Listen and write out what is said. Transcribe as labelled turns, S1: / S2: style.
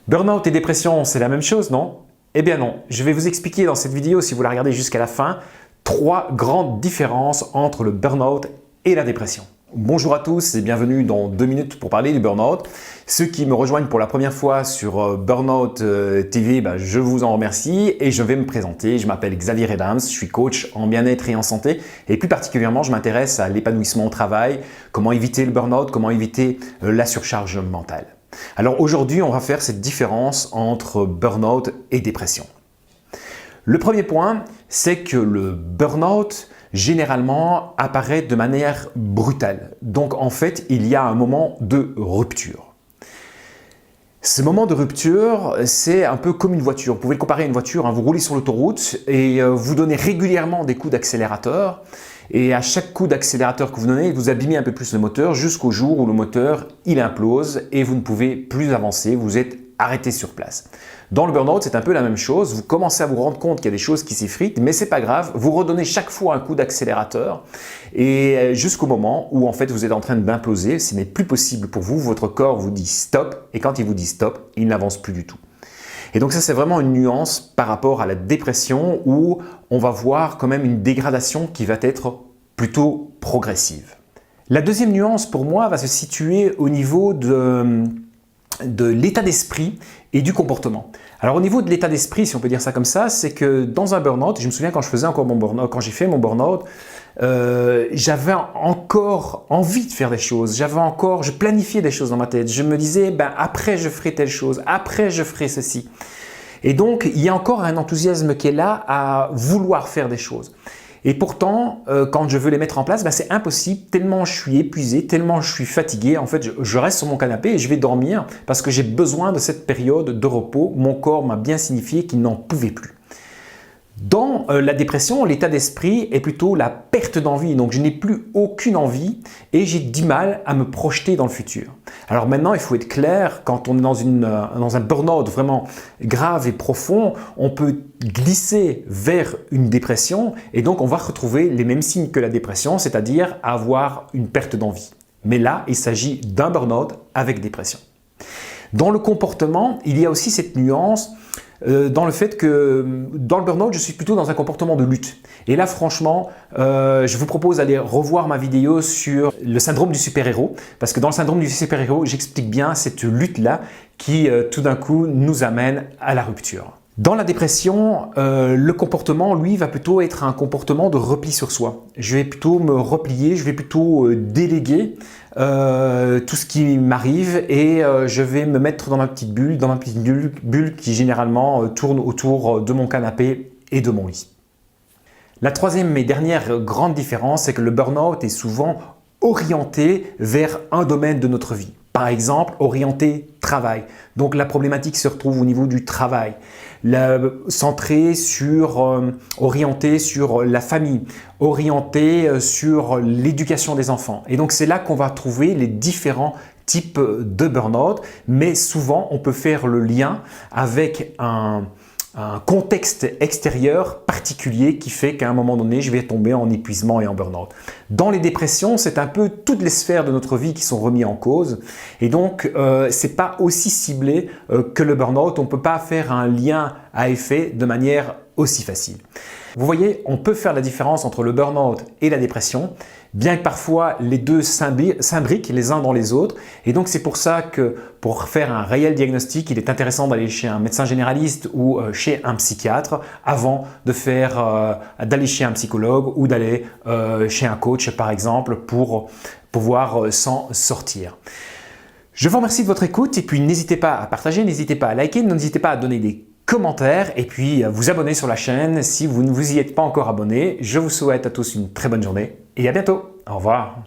S1: Burnout et dépression, c'est la même chose, non? Eh bien non, je vais vous expliquer dans cette vidéo, si vous la regardez jusqu'à la fin, 3 grandes différences entre le burnout et la dépression. Bonjour à tous et bienvenue dans 2 minutes pour parler du burnout. Ceux qui me rejoignent pour la première fois sur Burnout TV, je vous en remercie et je vais me présenter. Je m'appelle Xavier Redams, je suis coach en bien-être et en santé et plus particulièrement, je m'intéresse à l'épanouissement au travail, comment éviter le burnout, comment éviter la surcharge mentale. Alors aujourd'hui, on va faire cette différence entre burnout et dépression. Le premier point, c'est que le burnout généralement apparaît de manière brutale. Donc en fait, il y a un moment de rupture. Ce moment de rupture, c'est un peu comme une voiture. Vous pouvez le comparer à une voiture, vous roulez sur l'autoroute et vous donnez régulièrement des coups d'accélérateur. Et à chaque coup d'accélérateur que vous donnez, vous abîmez un peu plus le moteur jusqu'au jour où le moteur il implose et vous ne pouvez plus avancer, vous êtes arrêté sur place. Dans le burn-out, c'est un peu la même chose. Vous commencez à vous rendre compte qu'il y a des choses qui s'effritent, mais c'est pas grave. Vous redonnez chaque fois un coup d'accélérateur et jusqu'au moment où en fait vous êtes en train d'imploser, ce n'est plus possible pour vous. Votre corps vous dit stop et quand il vous dit stop, il n'avance plus du tout. Et donc ça, c'est vraiment une nuance par rapport à la dépression où on va voir quand même une dégradation qui va être plutôt progressive. La deuxième nuance pour moi va se situer au niveau de l'état d'esprit et du comportement. Alors au niveau de l'état d'esprit, si on peut dire ça comme ça, c'est que dans un burn-out, je me souviens quand je faisais encore mon burn-out, quand j'ai fait mon burn-out, j'avais encore envie de faire des choses, je planifiais des choses dans ma tête. Je me disais, après je ferai telle chose, après je ferai ceci. Et donc, il y a encore un enthousiasme qui est là à vouloir faire des choses. Et pourtant, quand je veux les mettre en place, c'est impossible, tellement je suis épuisé, tellement je suis fatigué. En fait, je reste sur mon canapé et je vais dormir parce que j'ai besoin de cette période de repos. Mon corps m'a bien signifié qu'il n'en pouvait plus. Dans la dépression, l'état d'esprit est plutôt la perte d'envie. Donc, je n'ai plus aucune envie et j'ai du mal à me projeter dans le futur. Alors maintenant, il faut être clair, quand on est dans un burn-out vraiment grave et profond, on peut glisser vers une dépression et donc on va retrouver les mêmes signes que la dépression, c'est-à-dire avoir une perte d'envie. Mais là, il s'agit d'un burn-out avec dépression. Dans le comportement, il y a aussi cette nuance dans le fait que dans le burn-out, je suis plutôt dans un comportement de lutte. Et là, franchement, je vous propose d'aller revoir ma vidéo sur le syndrome du super-héros parce que dans le syndrome du super-héros, j'explique bien cette lutte-là qui, tout d'un coup, nous amène à la rupture. Dans la dépression, le comportement, lui, va plutôt être un comportement de repli sur soi. Je vais plutôt me replier, je vais plutôt déléguer tout ce qui m'arrive et je vais me mettre dans ma petite bulle qui généralement tourne autour de mon canapé et de mon lit. La troisième et dernière grande différence, c'est que le burn-out est souvent orienté vers un domaine de notre vie. Par exemple, orienté travail. Donc la problématique se retrouve au niveau du travail. Orienté sur la famille, orienté sur l'éducation des enfants. Et donc c'est là qu'on va trouver les différents types de burn-out. Mais souvent, on peut faire le lien avec un contexte extérieur particulier qui fait qu'à un moment donné, je vais tomber en épuisement et en burn-out. Dans les dépressions, c'est un peu toutes les sphères de notre vie qui sont remises en cause et donc ce n'est pas aussi ciblé que le burn-out. On ne peut pas faire un lien à effet de manière aussi facile. Vous voyez, on peut faire la différence entre le burn-out et la dépression, bien que parfois les deux s'imbriquent les uns dans les autres. Et donc c'est pour ça que pour faire un réel diagnostic, il est intéressant d'aller chez un médecin généraliste ou chez un psychiatre avant d'aller chez un psychologue ou d'aller chez un coach par exemple pour pouvoir s'en sortir. Je vous remercie de votre écoute et puis n'hésitez pas à partager, n'hésitez pas à liker, n'hésitez pas à donner des commentaires et puis vous abonner sur la chaîne si vous ne vous y êtes pas encore abonné. Je vous souhaite à tous une très bonne journée et à bientôt. Au revoir.